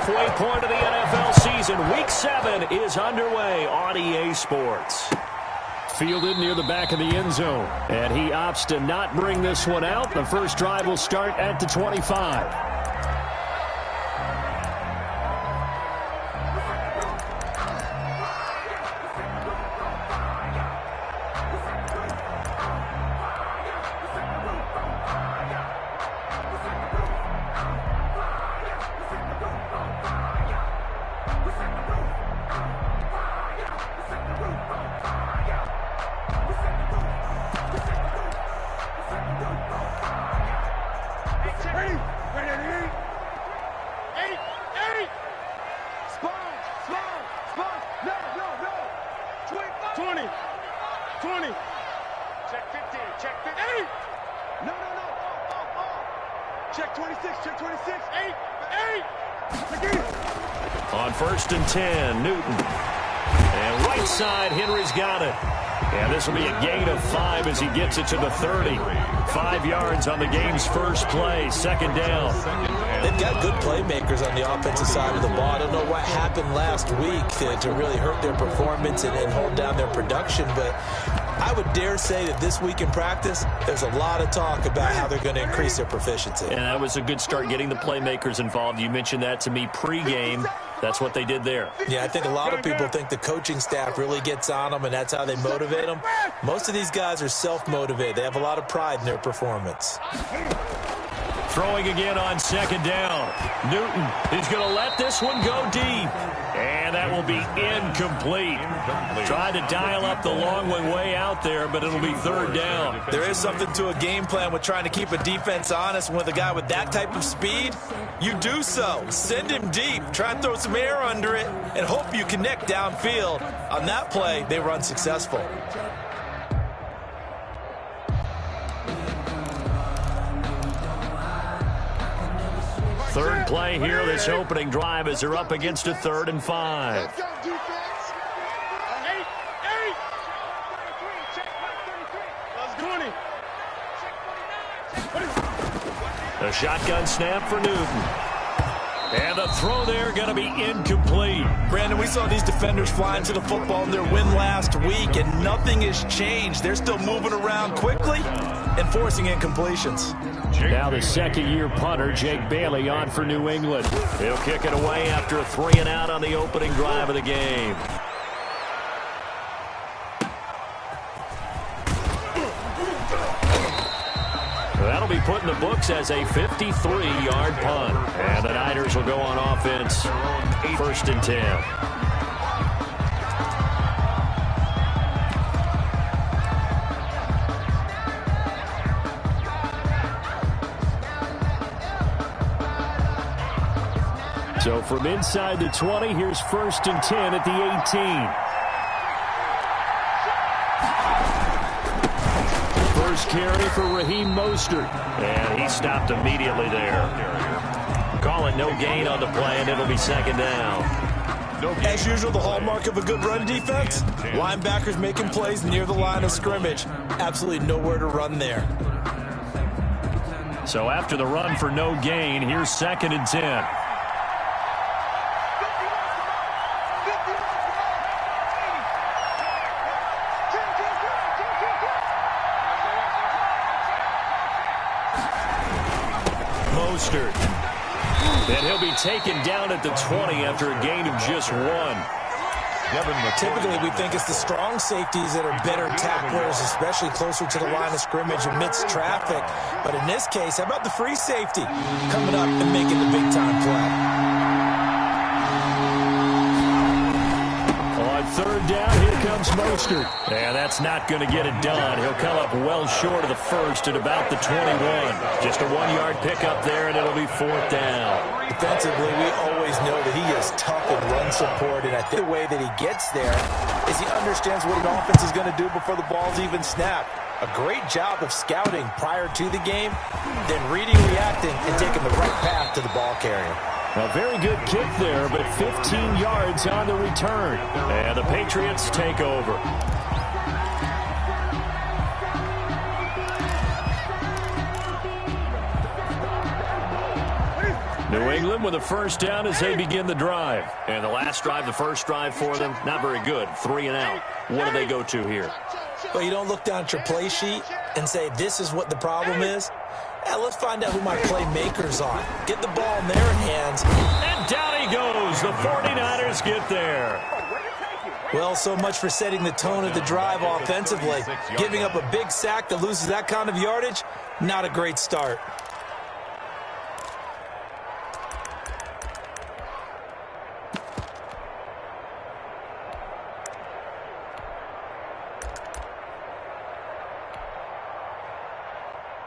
halfway point of the NFL season. Week 7 is underway on EA Sports. Fielded near the back of the end zone. And he opts to not bring this one out. The first drive will start at the 25. On 1st and 10, Newton. And right side, Henry's got it. And this will be a gain of 5 as he gets it to the 30. 5 yards on the game's first play, second down. They've got good playmakers on the offensive side of the ball. I don't know what happened last week to really hurt their performance and hold down their production, but I would dare say that this week in practice, there's a lot of talk about how they're going to increase their proficiency. And that was a good start getting the playmakers involved. You mentioned that to me pregame. That's what they did there. Yeah, I think a lot of people think the coaching staff really gets on them, and that's how they motivate them. Most of these guys are self-motivated. They have a lot of pride in their performance. Throwing again on second down. Newton is going to let this one go deep. And that will be incomplete. Tried to dial up the long one way out there, but it'll be third down. There is something to a game plan with trying to keep a defense honest. With a guy with that type of speed, you do so. Send him deep. Try and throw some air under it and hope you connect downfield. On that play, they run successful. Third play here, this opening drive as they're up against a 3rd and 5. Let's go, defense. 8. Let's 20. The shotgun snap for Newton. And the throw there going to be incomplete. Brandon, we saw these defenders flying to the football in their win last week, and nothing has changed. They're still moving around quickly and forcing incompletions. Now the second-year punter, Jake Bailey, on for New England. He'll kick it away after a 3-and-out on the opening drive of the game. That'll be put in the books as a 53-yard punt. And the Niners will go on offense, 1st and 10. So from inside the 20, here's 1st and 10 at the 18. First carry for Raheem Mostert. And he stopped immediately there. Call it no gain on the play, and it'll be second down. As usual, the hallmark of a good run defense, linebackers making plays near the line of scrimmage. Absolutely nowhere to run there. So after the run for no gain, here's 2nd and 10. Mostert. And he'll be taken down at the 20 after a gain of just 1. Typically, we think it's the strong safeties that are better tacklers, especially closer to the line of scrimmage amidst traffic. But in this case, how about the free safety coming up and making the big-time play? On 3rd down, here comes Mostert. And that's not going to get it done. He'll come up well short of the first at about the 21. Just a 1-yard pickup there, and it'll be 4th down. Defensively, we always know that he is tough in run support, and I think the way that he gets there is he understands what an offense is going to do before the ball's even snapped. A great job of scouting prior to the game, then reading, reacting, and taking the right path to the ball carrier. A very good kick there, but 15 yards on the return. And the Patriots take over. New England with a first down as they begin the drive. And the last drive, the first drive for them, not very good. 3 and out. What do they go to here? Well, you don't look down at your play sheet and say, this is what the problem is. Yeah, let's find out who my playmakers are. Get the ball in their hands. And down he goes. The 49ers get there. Well, so much for setting the tone of the drive offensively. Giving up a big sack that loses that kind of yardage, not a great start.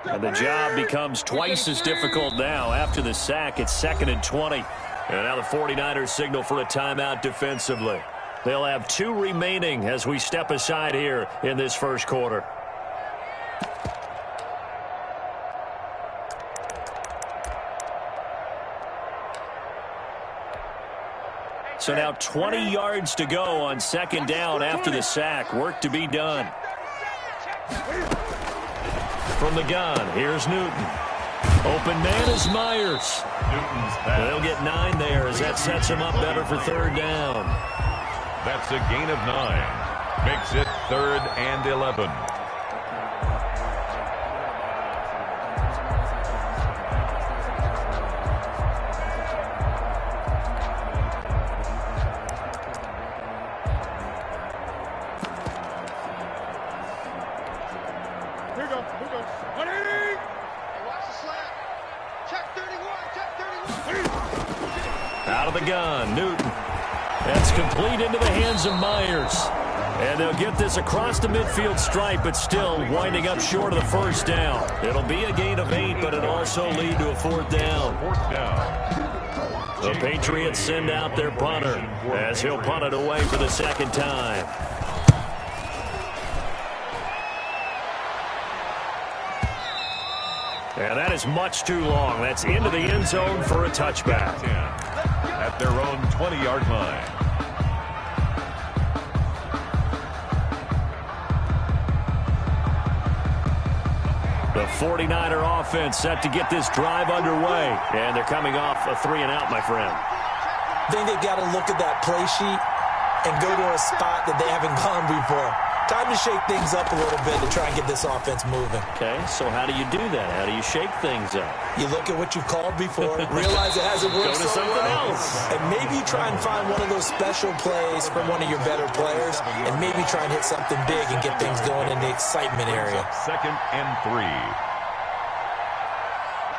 And the job becomes twice as difficult now. After the sack, it's 2nd and 20. And now the 49ers signal for a timeout defensively. They'll have 2 remaining as we step aside here in this first quarter. So now 20 yards to go on 2nd down after the sack. Work to be done. From the gun, here's Newton. Open man is Myers. They'll get 9 there as that sets them up better for 3rd down. That's a gain of 9. Makes it 3rd and 11. Out of the gun, Newton. That's complete into the hands of Myers. And they'll get this across the midfield stripe, but still winding up short of the first down. It'll be a gain of 8, but it'll also lead to a 4th down. The Patriots send out their punter as he'll punt it away for the 2nd time. And that is much too long. That's into the end zone for a touchback. At their own 20-yard line. The 49er offense set to get this drive underway. And they're coming off a 3 and out, my friend. I think they've got to look at that play sheet and go to a spot that they haven't gone before. Time to shake things up a little bit to try and get this offense moving. Okay, so how do you do that? How do you shake things up? You look at what you've called before, realize it hasn't worked Go to something else. and maybe you try and find one of those special plays from one of your better players, and maybe try and hit something big and get things going in the excitement area. 2nd and 3.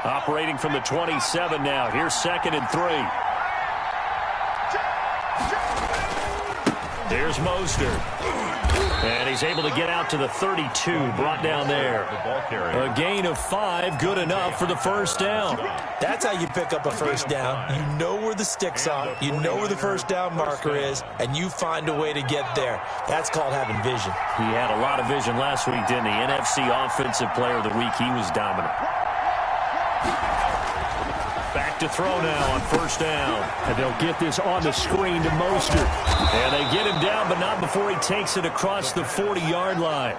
Operating from the 27 now. Here's 2nd and 3. There's Mostert. And he's able to get out to the 32, brought down there. A gain of 5, good enough for the first down. That's how you pick up a first down. You know where the sticks are, you know where the first down marker is, and you find a way to get there. That's called having vision. He had a lot of vision last week, didn't he? NFC Offensive Player of the Week, he was dominant. Back to throw now on first down. And they'll get this on the screen to Mostert. And they get him down, but not before he takes it across the 40-yard line.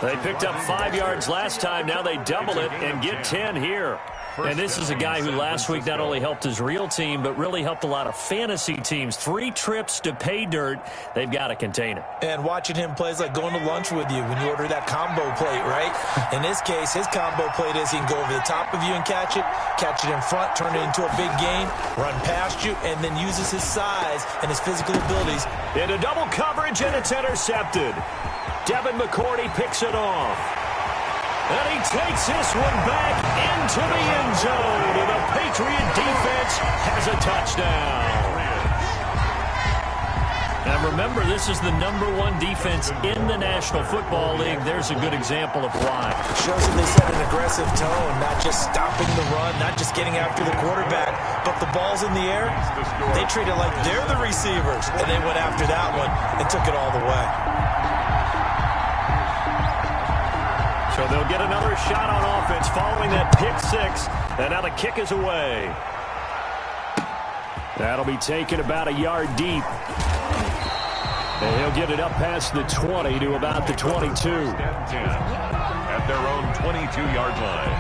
They picked up 5 yards last time. Now they double it and get 10 here. And this is a guy who last week not only helped his real team, but really helped a lot of fantasy teams. 3 trips to pay dirt. They've got to contain it. And watching him play is like going to lunch with you when you order that combo plate, right? In this case, his combo plate is he can go over the top of you and catch it in front, turn it into a big gain, run past you, and then uses his size and his physical abilities. Into double coverage, and it's intercepted. Devin McCourty picks it off. And he takes this one back into the end zone. And the Patriot defense has a touchdown. And remember, this is the #1 defense in the National Football League. There's a good example of why. It shows that they set an aggressive tone, not just stopping the run, not just getting after the quarterback, but the ball's in the air. They treat it like they're the receivers, and they went after that one and took it all the way. So they'll get another shot on offense following that pick 6. And now the kick is away. That'll be taken about a yard deep. And he'll get it up past the 20 to about the 22. At their own 22-yard line.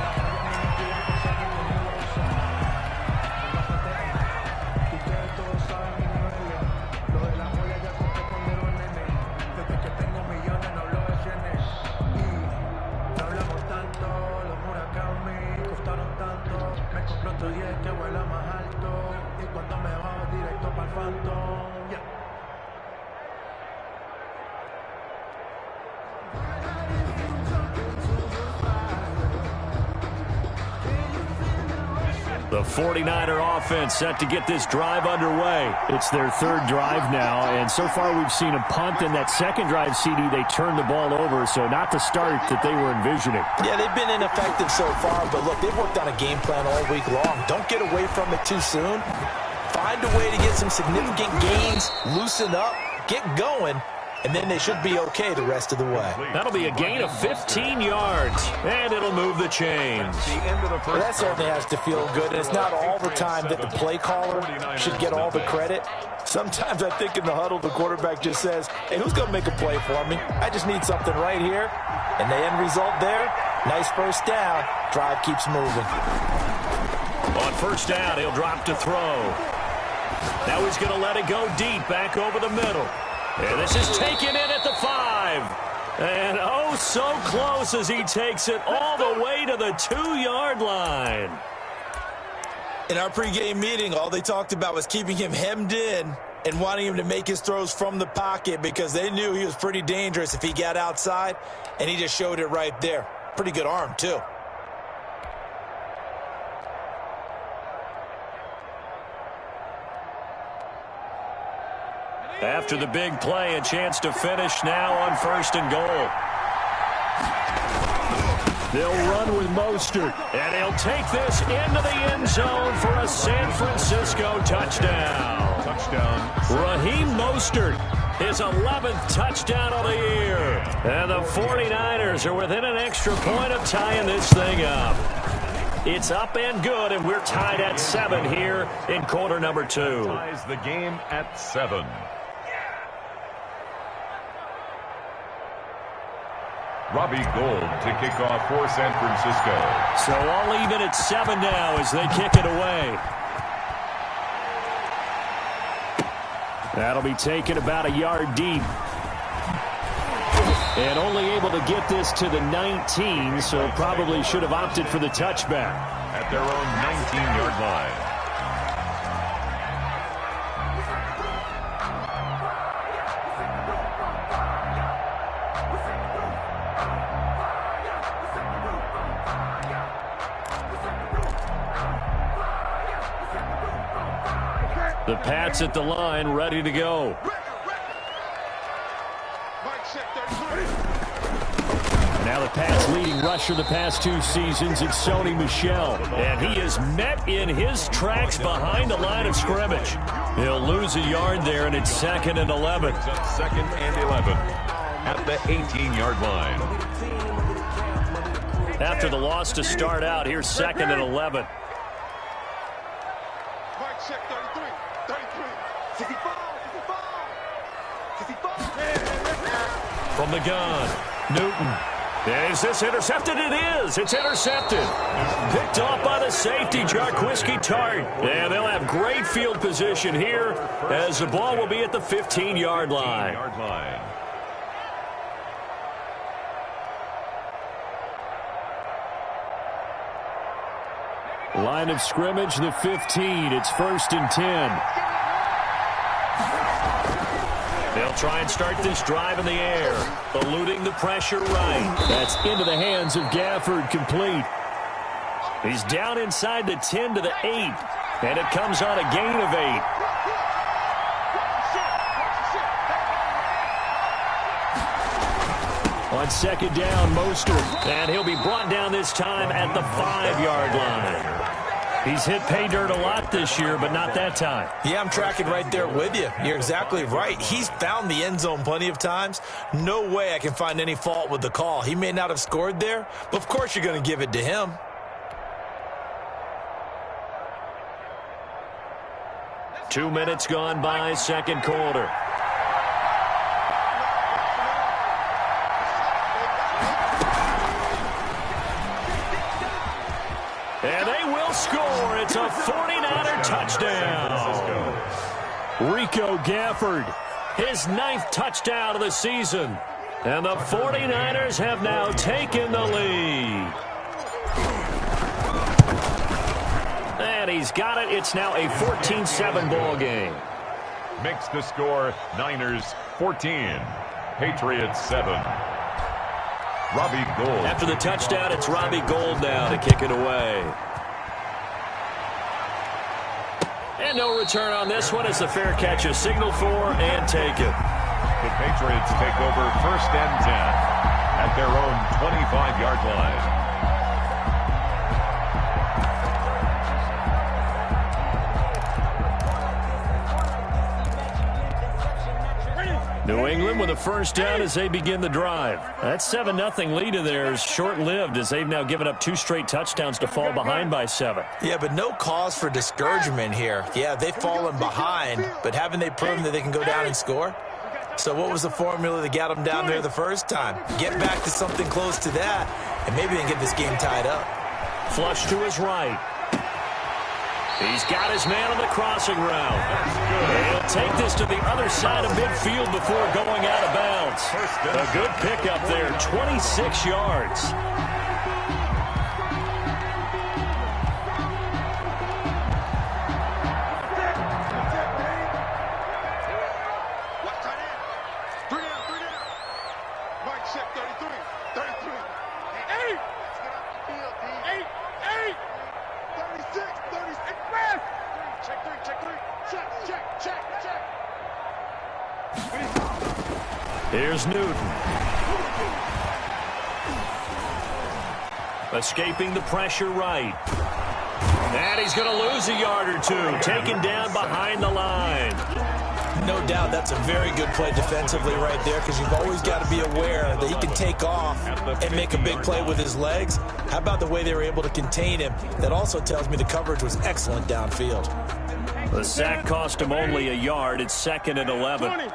The 49er offense set to get this drive underway. It's their third drive now, and so far we've seen a punt, and that second drive, CD, they turned the ball over, so not the start that they were envisioning. Yeah, they've been ineffective so far, but look, they've worked on a game plan all week long. Don't get away from it too soon. Find a way to get some significant gains, loosen up, get going, and then they should be okay the rest of the way. That'll be a gain of 15 yards, and it'll move the chains. Well, that certainly has to feel good, and it's not all the time that the play caller should get all the credit. Sometimes I think in the huddle, the quarterback just says, hey, who's going to make a play for me? I just need something right here. And the end result there, nice first down. Drive keeps moving. On first down, he'll drop to throw. Now he's going to let it go deep, back over the middle. And this is taken in at the 5. And oh, so close as he takes it all the way to the 2-yard line. In our pregame meeting, all they talked about was keeping him hemmed in and wanting him to make his throws from the pocket because they knew he was pretty dangerous if he got outside, and he just showed it right there. Pretty good arm, too. After the big play, a chance to finish now on first and goal. They'll run with Mostert, and he'll take this into the end zone for a San Francisco touchdown. Raheem Mostert, his 11th touchdown of the year. And the 49ers are within an extra point of tying this thing up. It's up and good, and we're tied at 7 here in quarter number 2. Ties the game at 7. Robbie Gould to kick off for San Francisco. So all even at 7 now as they kick it away. That'll be taken about a yard deep. And only able to get this to the 19, so probably should have opted for the touchback. At their own 19-yard line. The Pats at the line, ready to go. Now the Pats leading rusher the past 2 seasons, it's Sony Michel. And he is met in his tracks behind the line of scrimmage. He'll lose a yard there, and it's 2nd and 11. Second and 11 at the 18-yard line. After the loss to start out, here's 2nd and 11. From the gun, Newton. Is this intercepted? It is. It's intercepted. Picked off by the safety, Jarquiski Tart. And they'll have great field position here as the ball will be at the 15-yard line. Line of scrimmage, the 15. It's 1st and 10. They'll try and start this drive in the air, eluding the pressure right. That's into the hands of Gafford, complete. He's down inside the 10 to the 8, and it comes on a gain of 8. On 2nd down, Mostert, and he'll be brought down this time at the 5-yard line. He's hit pay dirt a lot this year, but not that time. Yeah, I'm tracking right there with you. You're exactly right. He's found the end zone plenty of times. No way I can find any fault with the call. He may not have scored there, but of course you're going to give it to him. Two minutes gone by, second quarter. And they will score. It's a 49er touchdown. Rico Gafford, his 9th touchdown of the season. And the 49ers have now taken the lead. And he's got it. It's now a 14-7 ball game. Makes the score Niners 14, Patriots 7. Robbie Gould. After the touchdown, it's Robbie Gould now to kick it away. And no return on this one as the fair catch is signaled for and taken. The Patriots take over 1st and 10 at their own 25-yard line. New England with a first down as they begin the drive. That 7-0 lead of theirs short-lived as they've now given up 2 straight touchdowns to fall behind by 7. Yeah, but no cause for discouragement here. Yeah, they've fallen behind, but haven't they proven that they can go down and score? So what was the formula that got them down there the first time? Get back to something close to that, and maybe they can get this game tied up. Flush to his right. He's got his man on the crossing route. He'll take this to the other side of midfield before going out of bounds. A good pickup there, 26 yards. Here's Newton. Escaping the pressure right. And he's going to lose a yard or two. Taken down behind the line. No doubt that's a very good play defensively right there because you've always got to be aware that he can take off and make a big play with his legs. How about the way they were able to contain him? That also tells me the coverage was excellent downfield. The sack cost him only a yard. It's 2nd and 11.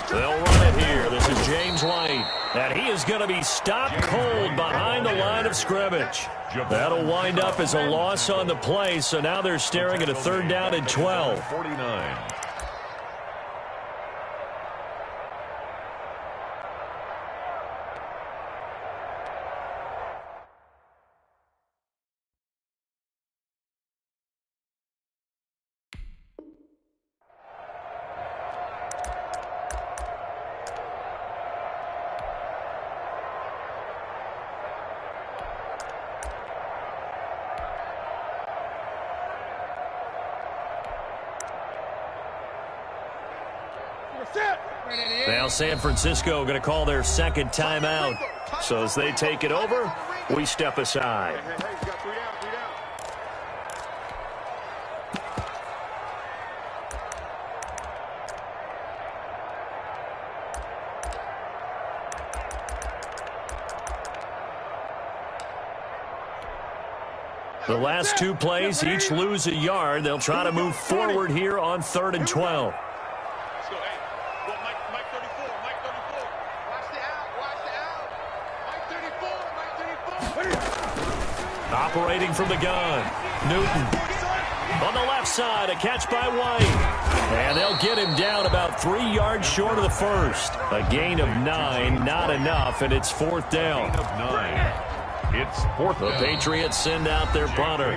They'll run it here. This is James White. And he is going to be stopped cold behind the line of scrimmage. That'll wind up as a loss on the play, so now they're staring at a 3rd down and 12. 49. Now San Francisco going to call their 2nd timeout. So as they take it over, we step aside. The last 2 plays, each lose a yard. They'll try to move forward here on 3rd and 12. Operating from the gun, Newton. On the left side, a catch by White. And they'll get him down about 3 yards short of the first. A gain of 9, not enough, and it's 4th down. Gain of 9. It's 4th down. The Patriots send out their punter.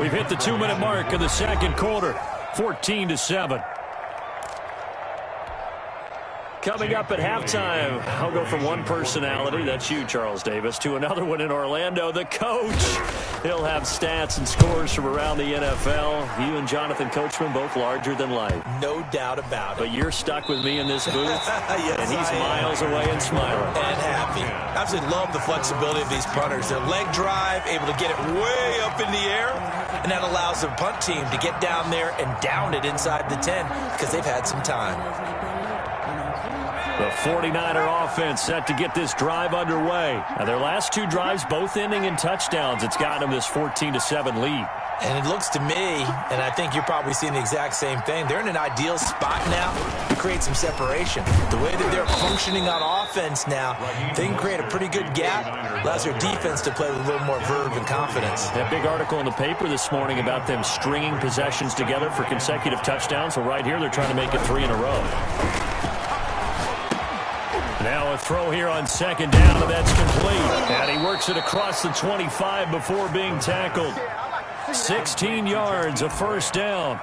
We've hit the 2-minute mark of the 2nd quarter, 14-7. Coming up at halftime, I'll go from one personality, that's you, Charles Davis, to another one in Orlando, the coach. He'll have stats and scores from around the NFL. You and Jonathan Coachman, both larger than life. No doubt about it. But you're stuck with me in this booth, yes, and he's miles away and smiling. And happy. Absolutely love the flexibility of these punters. Their leg drive, able to get it way up in the air, and that allows the punt team to get down there and down it inside the 10 because they've had some time. The 49er offense set to get this drive underway. Now, their last 2 drives both ending in touchdowns. It's gotten them this 14-7 lead. And it looks to me, and I think you're probably seeing the exact same thing, they're in an ideal spot now to create some separation. The way that they're functioning on offense now, they can create a pretty good gap. Allows their defense to play with a little more verve and confidence. That big article in the paper this morning about them stringing possessions together for consecutive touchdowns. Well, right here, they're trying to make it 3 in a row. Now a throw here on 2nd down, and that's complete. And he works it across the 25 before being tackled. 16 yards, a 1st down.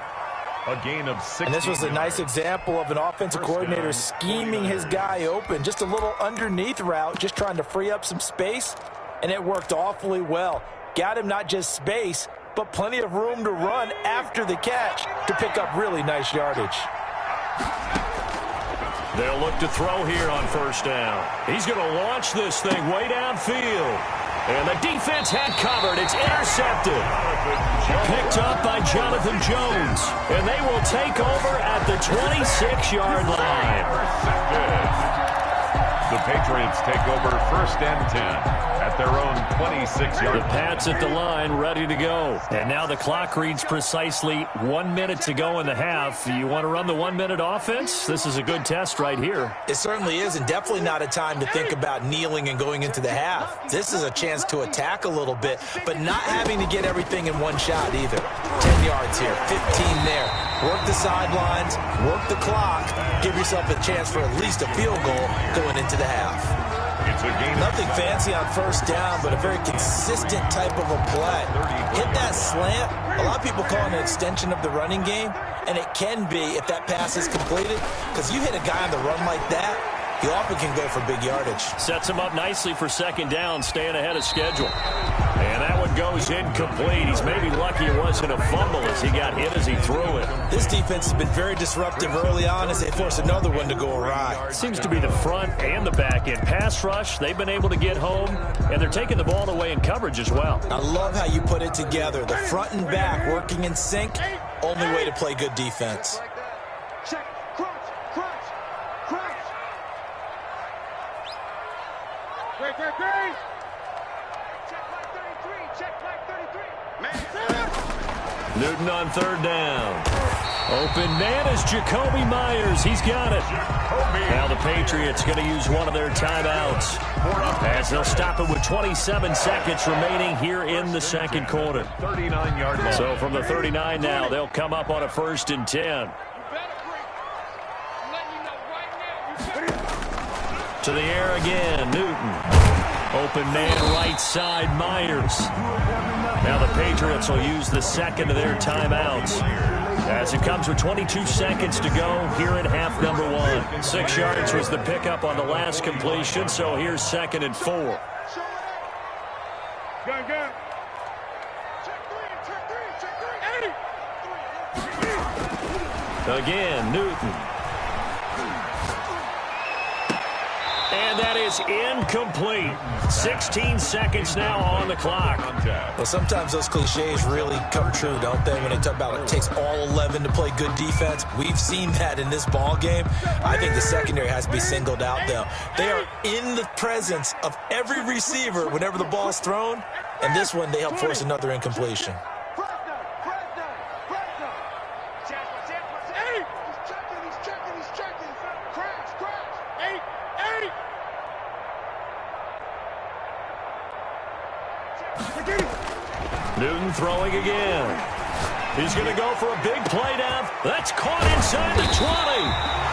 A gain of 6. And this was a nice example of an offensive coordinator scheming his guy open. Just a little underneath route, just trying to free up some space, and it worked awfully well. Got him not just space, but plenty of room to run after the catch to pick up really nice yardage. They'll look to throw here on first down. He's going to launch this thing way downfield. And the defense had covered. It's intercepted. Picked up by Jonathan Jones. And they will take over at the 26-yard line. The Patriots take over first and 10 at their own 26-yard line. The Pats at the line, ready to go. And now the clock reads precisely 1 minute to go in the half. You want to run the 1 minute offense? This is a good test right here. It certainly is, and definitely not a time to think about kneeling and going into the half. This is a chance to attack a little bit, but not having to get everything in one shot either. 10 yards here, 15 there. Work the sidelines, work the clock, give yourself a chance for at least a field goal going into the half. It's a game. Nothing fancy on first down, but a very consistent type of a play. Hit that slant. A lot of people call it an extension of the running game, and it can be if that pass is completed, because you hit a guy on the run like that, you often can go for big yardage. Sets him up nicely for second down, staying ahead of schedule. And that one goes incomplete. He's maybe lucky it wasn't a fumble as he got hit as he threw it. This defense has been very disruptive early on as they force another one to go awry. Seems to be the front and the back end. Pass rush, they've been able to get home, and they're taking the ball away in coverage as well. I love how you put it together. The front and back working in sync, only way to play good defense. Check, crunch, crunch, crunch. Great. Check like 33, man. Newton on third down. Open man is Jacoby Myers. He's got it. Now the Patriots going to use one of their timeouts as they'll stop it with 27 seconds remaining here in the second quarter. 39-yard line. So from the 39 now, they'll come up on a 1st and 10. To the air again, Newton. Open man right side, Myers. Now the Patriots will use the second of their timeouts as it comes with 22 seconds to go here at half number 1. 6 yards was the pickup on the last completion, so here's 2nd and 4. Go. Check 3. Again, Newton. And that is incomplete. 16 seconds now on the clock. Well, sometimes those cliches really come true, don't they? When they talk about it takes all 11 to play good defense. We've seen that in this ball game. I think the secondary has to be singled out, though. They are in the presence of every receiver whenever the ball's thrown. And this one, they help force another incompletion. Newton throwing again. He's going to go for a big play down. That's caught inside the 20.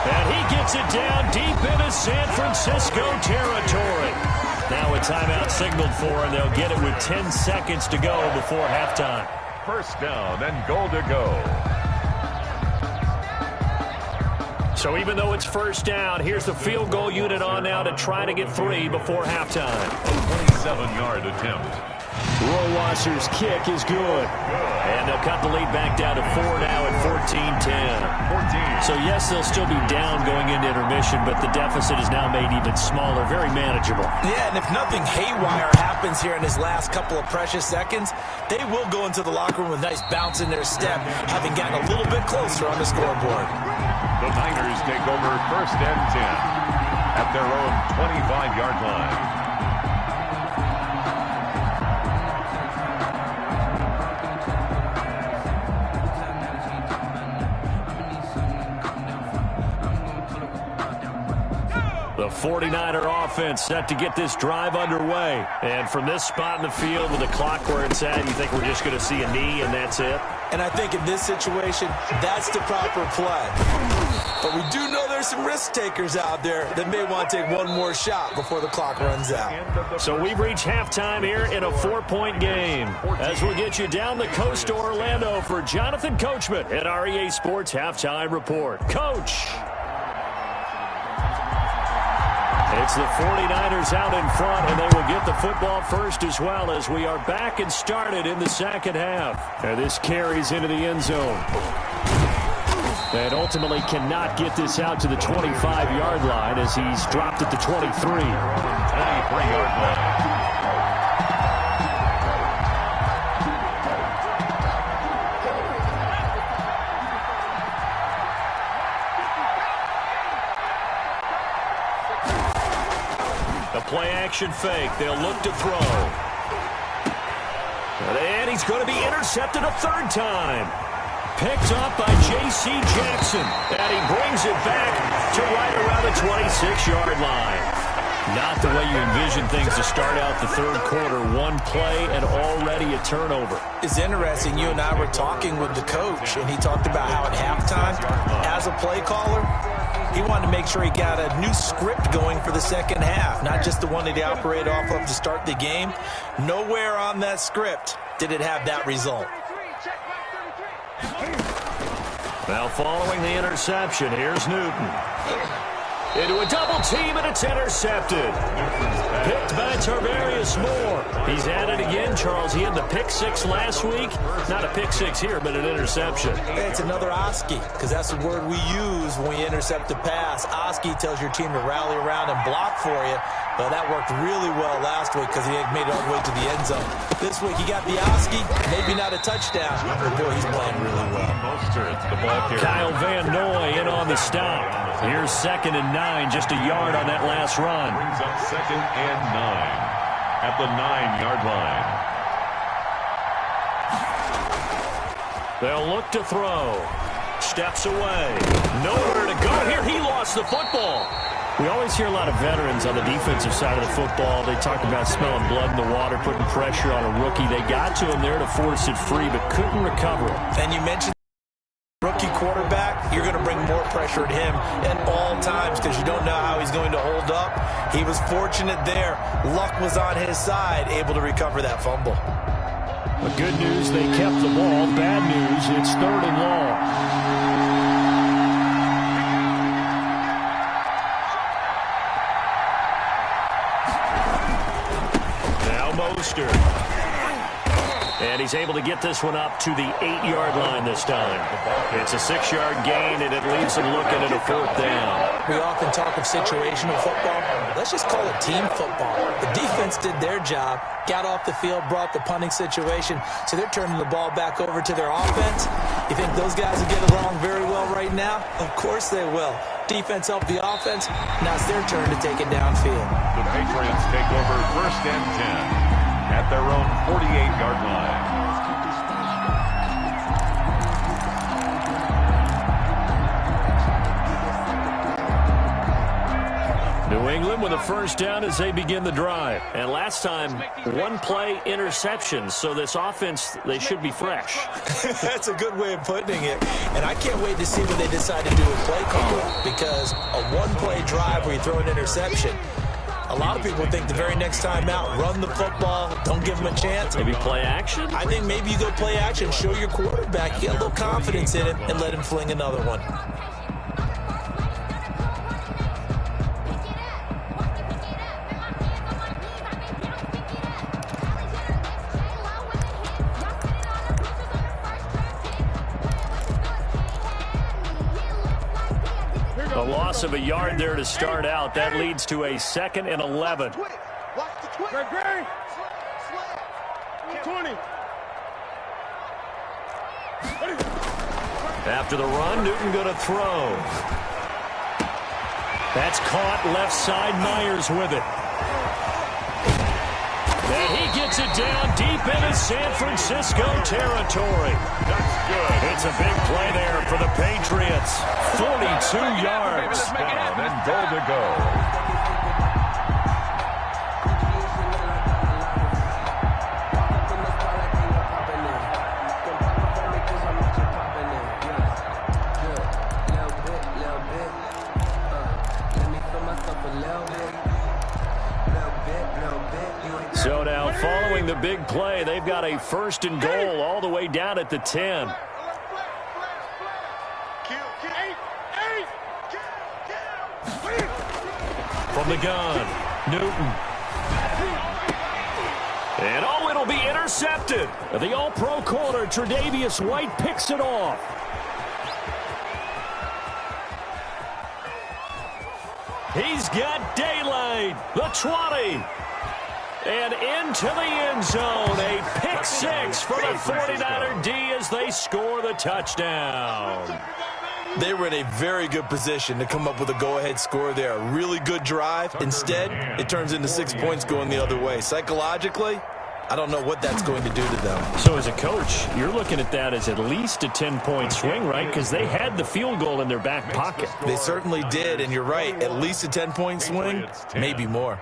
And he gets it down deep into San Francisco territory. Now a timeout signaled for, and they'll get it with 10 seconds to go before halftime. First down and goal to go. So even though it's first down, here's the field goal unit on now to try to get 3 before halftime. A 27-yard attempt. Rohrwasser's kick is good. And they'll cut the lead back down to 4 now at 14-10. So, yes, they'll still be down going into intermission, but the deficit is now made even smaller, very manageable. Yeah, and if nothing haywire happens here in his last couple of precious seconds, they will go into the locker room with a nice bounce in their step, having gotten a little bit closer on the scoreboard. The Niners take over first and 10 at their own 25-yard line. The 49er offense set to get this drive underway. And from this spot in the field with the clock where it's at, you think we're just going to see a knee and that's it? And I think in this situation, that's the proper play. But we do know there's some risk takers out there that may want to take one more shot before the clock runs out. So we've reached halftime here in a 4-point game. As we'll get you down the coast to Orlando for Jonathan Coachman at our EA Sports Halftime Report. Coach. It's the 49ers out in front, and they will get the football first as well as we are back and started in the second half. And this carries into the end zone. And ultimately cannot get this out to the 25-yard line as he's dropped at the 23. 23-yard line. Play-action fake. They'll look to throw. And he's going to be intercepted a third time. Picked up by J.C. Jackson. And he brings it back to right around the 26-yard line. Not the way you envision things to start out the third quarter. One play and already a turnover. It's interesting. You and I were talking with the coach, and he talked about how at halftime, as a play caller, he wanted to make sure he got a new script going for the second half, not just the one that he operated off of to start the game. Nowhere on that script did it have that result. Now following the interception, here's Newton. Into a double team, and it's intercepted. Picked by Tarvarius Moore. He's at it again, Charles. He had the pick six last week. Not a pick six here, but an interception. Hey, it's another Oski, because that's the word we use when we intercept a pass. Oski tells your team to rally around and block for you. But that worked really well last week because he made it all the way to the end zone. This week he got the Oski, maybe not a touchdown, but boy, he's playing really well. Kyle Van Noy in on the stop. Here's 2nd and 9, just a yard on that last run. Brings up 2nd and 9 at the 9-yard line. They'll look to throw. Steps away. Nowhere to go here. He lost the football. We always hear a lot of veterans on the defensive side of the football. They talk about smelling blood in the water, putting pressure on a rookie. They got to him there to force it free, but couldn't recover it. And you mentioned rookie quarterback, you're going to bring more pressure at him at all times because you don't know how he's going to hold up. He was fortunate there. Luck was on his side, able to recover that fumble. But good news, they kept the ball. Bad news, it's 3rd and long. And he's able to get this one up to the 8-yard line this time. It's a 6-yard gain, and it leaves him looking at a 4th down. We often talk of situational football. Let's just call it team football. The defense did their job, got off the field, brought the punting situation, so they're turning the ball back over to their offense. You think those guys will get along very well right now? Of course they will. Defense helped the offense. Now it's their turn to take it downfield. The Patriots take over 1st and 10 at their own 48-yard line. New England with a 1st down as they begin the drive. And last time, 1-play interception. So this offense, they should be fresh. That's a good way of putting it. And I can't wait to see when they decide to do a play call, because a 1-play drive where you throw an interception, a lot of people think the very next time out, run the football, don't give them a chance. Maybe play action? I think maybe you go play action, show your quarterback, get a little confidence in it, and let him fling another one. A loss of a yard there to start out. That leads to a 2nd and 11. Watch the twist. 20. After the run, Newton going to throw. That's caught left side. Myers with it. And he gets it down deep into San Francisco territory. That's good. It's a big play there for the Patriots. 42 yards. Down and goal to go. So now, following the big play, they've got a 1st and goal all the way down at the 10. from the gun. Newton. And it'll be intercepted. The all-pro corner, Tre'Davious White, picks it off. He's got daylight. The 20. And into the end zone. A pick six for the 49er D as they score the touchdown. They were in a very good position to come up with a go-ahead score there. A really good drive. Instead, it turns into 6 points going the other way. Psychologically, I don't know what that's going to do to them. So as a coach, you're looking at that as at least a 10-point swing, right? Because they had the field goal in their back pocket. They certainly did, and you're right. At least a 10-point swing, maybe more.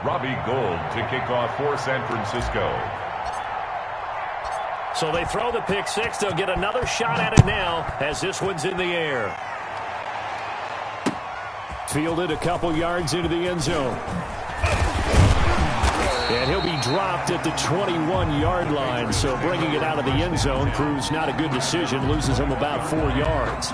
Robbie Gould to kick off for San Francisco. So they throw the pick six. They'll get another shot at it now as this one's in the air. Fielded a couple yards into the end zone. And he'll be dropped at the 21-yard line. So bringing it out of the end zone proves not a good decision. Loses him about 4 yards.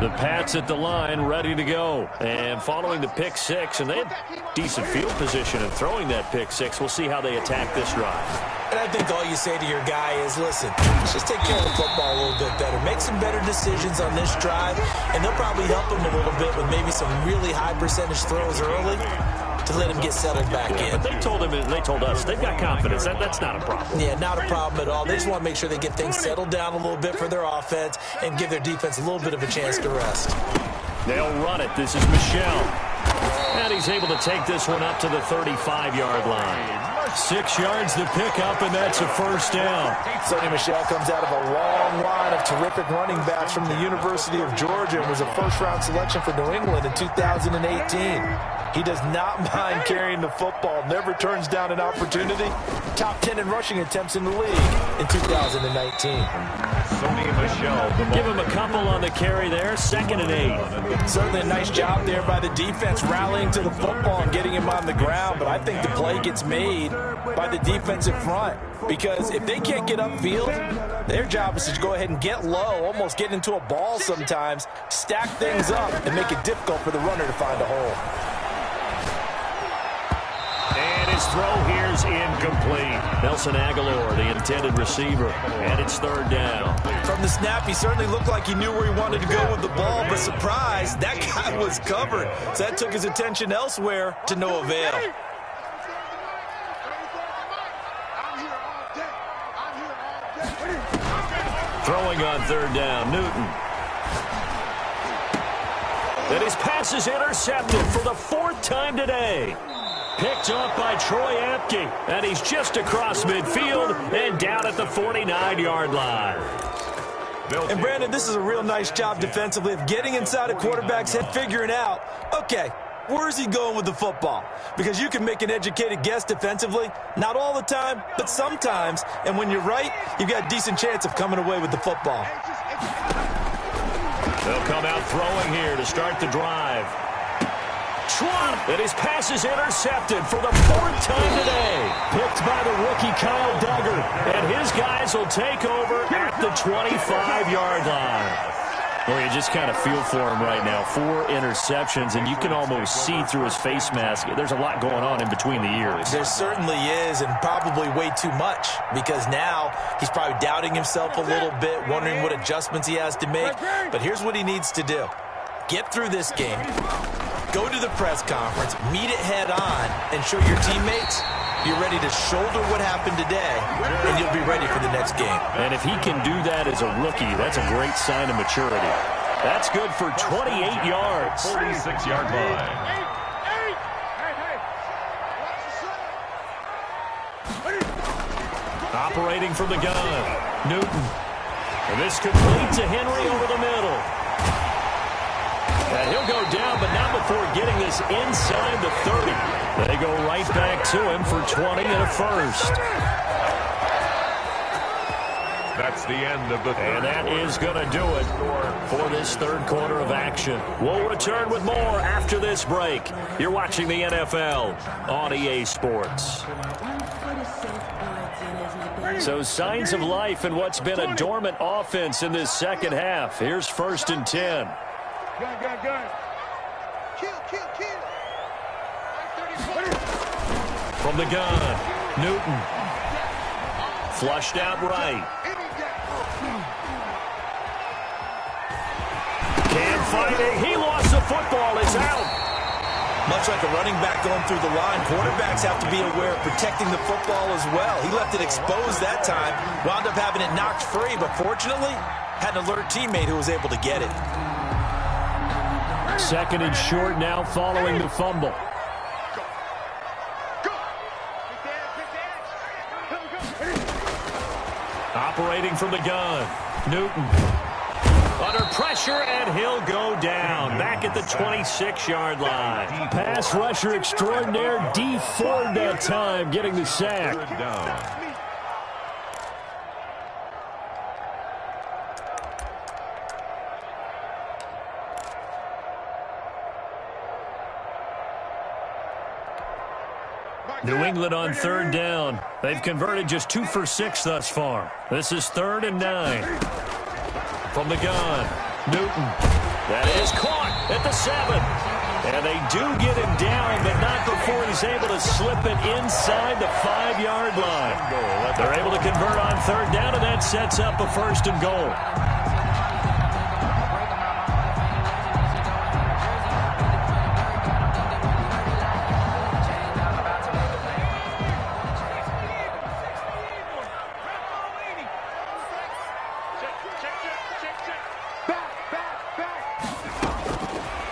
The Pats at the line, ready to go. And following the pick six, and they had decent field position in throwing that pick six. We'll see how they attack this drive. And I think all you say to your guy is, listen, let's just take care of the football a little bit better. Make some better decisions on this drive, and they'll probably help him a little bit with maybe some really high percentage throws early to let him get settled back in. But they told us they've got confidence. That's not a problem. Yeah, not a problem at all. They just want to make sure they get things settled down a little bit for their offense and give their defense a little bit of a chance to rest. They'll run it. This is Michel. And he's able to take this one up to the 35-yard line. 6 yards to pick up, and that's a first down. Sonny Michel comes out of a long line of terrific running backs from the University of Georgia and was a first-round selection for New England in 2018. He does not mind carrying the football, never turns down an opportunity. Top 10 in rushing attempts in the league in 2019. Sonny Michel. Give him a couple on the carry there, 2nd and 8. Certainly a nice job there by the defense rallying to the football and getting him on the ground, but I think the play gets made by the defensive front because if they can't get upfield, their job is to go ahead and get low, almost get into a ball sometimes, stack things up, and make it difficult for the runner to find a hole. And his throw here is incomplete. Nelson Aguilar, the intended receiver, and it's 3rd down. From the snap, he certainly looked like he knew where he wanted to go with the ball, but surprise, that guy was covered. So that took his attention elsewhere to no avail. Throwing on 3rd down, Newton. And his pass is intercepted for the 4th time today. Picked up by Troy Apke, and he's just across midfield and down at the 49-yard line. And Brandon, this is a real nice job defensively of getting inside a quarterback's head, figuring out, okay, where is he going with the football? Because you can make an educated guess defensively, not all the time, but sometimes. And when you're right, you've got a decent chance of coming away with the football. They'll come out throwing here to start the drive. Trump, and his pass is intercepted for the 4th time today. Picked by the rookie Kyle Duggar, and his guys will take over at the 25-yard line. Well, you just kind of feel for him right now. 4 interceptions, and you can almost see through his face mask. There's a lot going on in between the ears. There certainly is, and probably way too much, because now he's probably doubting himself a little bit, wondering what adjustments he has to make. But here's what he needs to do. Get through this game, go to the press conference, meet it head on, and show your teammates you're ready to shoulder what happened today, and you'll be ready for the next game. And if he can do that as a rookie, that's a great sign of maturity. That's good for 28 yards. 46-yard line. Operating from the gun, Newton. And this complete to Henry over the middle. And he'll go down, but not before getting this inside the 30. They go right back to him for 20 and a first. That's the end of the third. And that is going to do it for this third quarter of action. We'll return with more after this break. You're watching the NFL on EA Sports. So signs of life in what's been a dormant offense in this second half. Here's 1st and 10. Gun. Kill. From the gun, Newton. Flushed out right. Cam fighting. He lost the football. It's out. Much like a running back going through the line, quarterbacks have to be aware of protecting the football as well. He left it exposed that time, wound up having it knocked free, but fortunately, had an alert teammate who was able to get it. 2nd and short now following the fumble. Operating from the gun, Newton. Under pressure, and he'll go down. Back at the 26-yard line. Pass rusher extraordinaire, D Ford that time, getting the sack. New England on 3rd down. They've converted just 2 for 6 thus far. This is 3rd and 9. From the gun, Newton. That is caught at the 7. And they do get him down, but not before he's able to slip it inside the 5-yard line. They're able to convert on 3rd down, and that sets up a 1st and goal.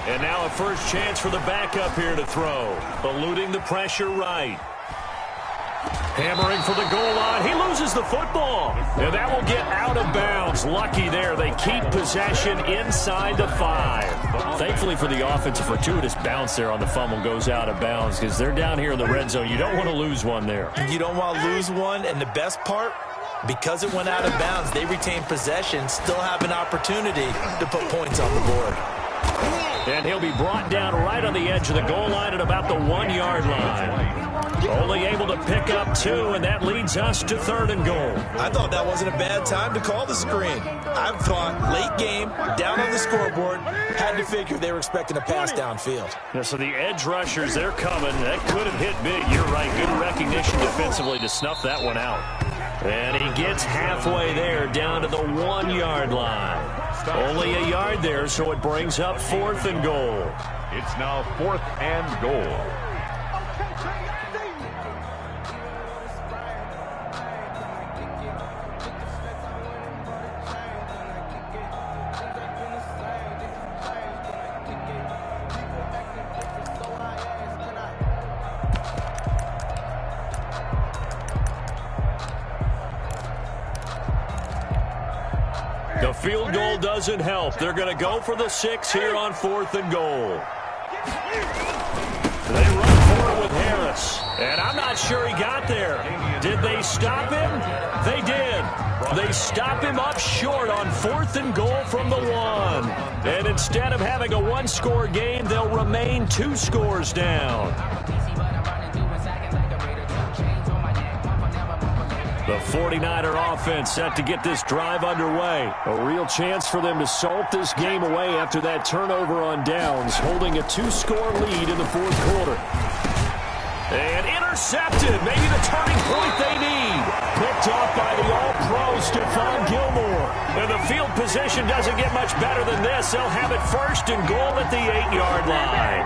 And now a first chance for the backup here to throw. Eluding the pressure right. Hammering for the goal line. He loses the football. And that will get out of bounds. Lucky there. They keep possession inside the 5. Thankfully for the offense, a fortuitous bounce there on the fumble goes out of bounds because they're down here in the red zone. You don't want to lose one there. You don't want to lose one. And the best part, because it went out of bounds, they retain possession, still have an opportunity to put points on the board. And he'll be brought down right on the edge of the goal line at about the 1-yard line. Only able to pick up 2, and that leads us to 3rd and goal. I thought that wasn't a bad time to call the screen. I thought late game, down on the scoreboard, had to figure they were expecting a pass downfield. Yeah, so the edge rushers, they're coming. That could have hit big. You're right. Good recognition defensively to snuff that one out. And he gets halfway there, down to the 1-yard line. Only a yard there, so it brings up 4th and goal. It's now 4th and goal. The field goal doesn't help. They're going to go for the 6 here on 4th and goal. They run for it with Harris. And I'm not sure he got there. Did they stop him? They did. They stop him up short on 4th and goal from the 1. And instead of having a 1-score game, they'll remain 2 scores down. The 49er offense set to get this drive underway. A real chance for them to salt this game away after that turnover on downs, holding a 2-score lead in the 4th quarter. And intercepted, maybe the turning point they need. Picked off by the all-pro Stephon Gilmore. And the field position doesn't get much better than this. They'll have it 1st and goal at the 8-yard line.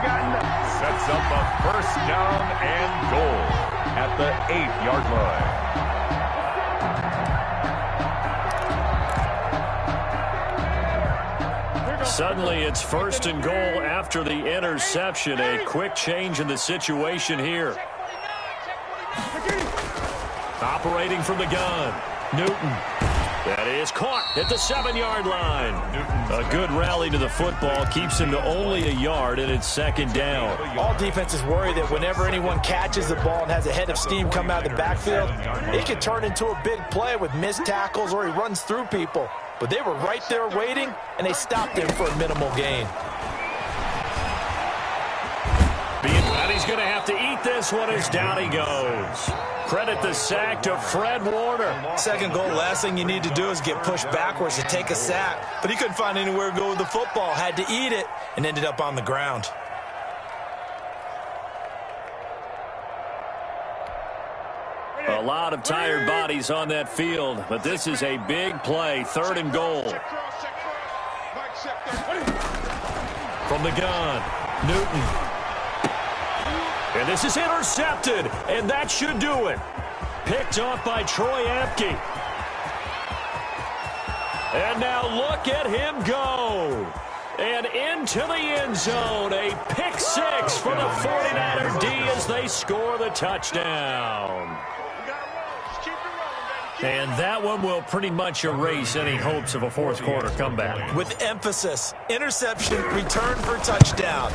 Sets up a 1st down and goal at the 8-yard line. Suddenly, it's 1st and goal after the interception. A quick change in the situation here. Operating from the gun, Newton. That is caught at the 7-yard line. A good rally to the football keeps him to only a yard, and it's second down. All defenses worry that whenever anyone catches the ball and has a head of steam come out of the backfield, it can turn into a big play with missed tackles or he runs through people. But they were right there waiting, and they stopped him for a minimal gain. And he's going to have to eat this one as down he goes. Credit the sack to Fred Warner. Second goal, last thing you need to do is get pushed backwards to take a sack. But he couldn't find anywhere to go with the football, had to eat it, and ended up on the ground. A lot of tired bodies on that field, but this is a big play, 3rd and goal. From the gun, Newton. And this is intercepted, and that should do it. Picked off by Troy Apke. And now look at him go. And into the end zone, a pick 6 for the 49er D as they score the touchdown. And that one will pretty much erase any hopes of a fourth quarter comeback. With emphasis, interception, return for touchdown.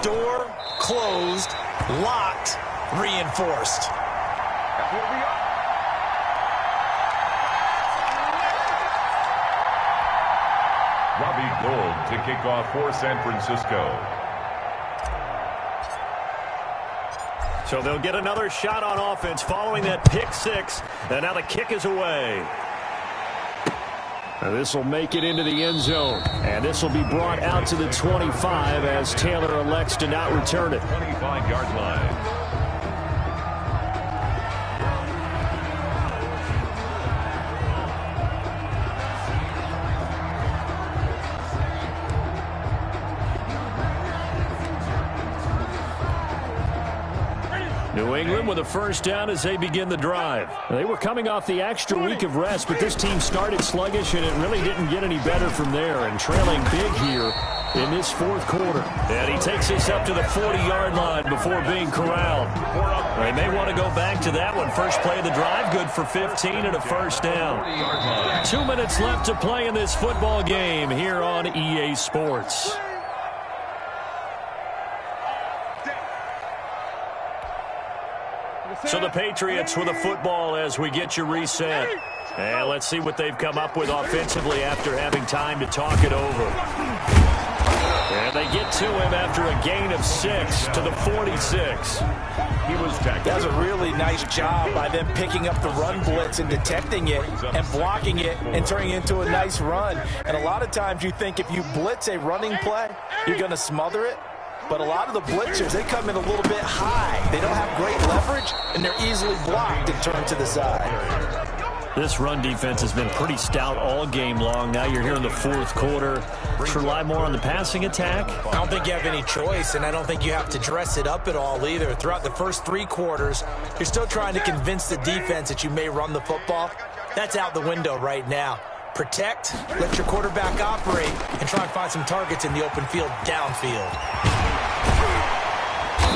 Door closed, locked, reinforced. Robbie Gould to kick off for San Francisco. So they'll get another shot on offense following that pick 6. And now the kick is away. This will make it into the end zone. And this will be brought out to the 25 as Taylor elects to not return it. 25-yard line. New England with a first down as they begin the drive. They were coming off the extra week of rest, but this team started sluggish, and it really didn't get any better from there, and trailing big here in this fourth quarter. And he takes us up to the 40-yard line before being corralled. They may want to go back to that one. First play of the drive, good for 15 and a first down. 2 minutes left to play in this football game here on EA Sports. So the Patriots with a football as we get you reset. And let's see what they've come up with offensively after having time to talk it over. And they get to him after a gain of 6 to the 46. He was tackled. That was a really nice job by them picking up the run blitz and detecting it and blocking it and turning it into a nice run. And a lot of times you think if you blitz a running play, you're going to smother it. But a lot of the blitzers, they come in a little bit high. They don't have great leverage, and they're easily blocked and turned to the side. This run defense has been pretty stout all game long. Now you're here in the fourth quarter. Rely more on the passing attack? I don't think you have any choice, and I don't think you have to dress it up at all either. Throughout the first 3 quarters, you're still trying to convince the defense that you may run the football. That's out the window right now. Protect, let your quarterback operate, and try and find some targets in the open field downfield.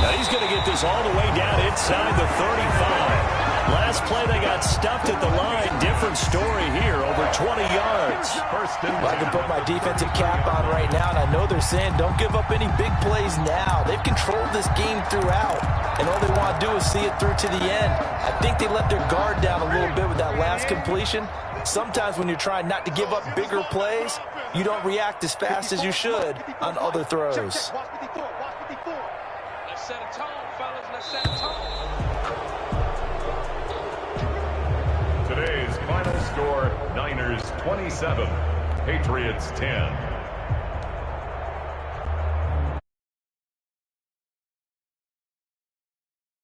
Now he's going to get this all the way down inside the 35. Last play, they got stuffed at the line. Different story here, over 20 yards. I can put my defensive cap on right now, and I know they're saying don't give up any big plays now. They've controlled this game throughout, and all they want to do is see it through to the end. I think they let their guard down a little bit with that last completion. Sometimes when you're trying not to give up bigger plays, you don't react as fast as you should on other throws. Let's set a tone, fellas. Let's set a tone. Today's final score, Niners 27, Patriots 10.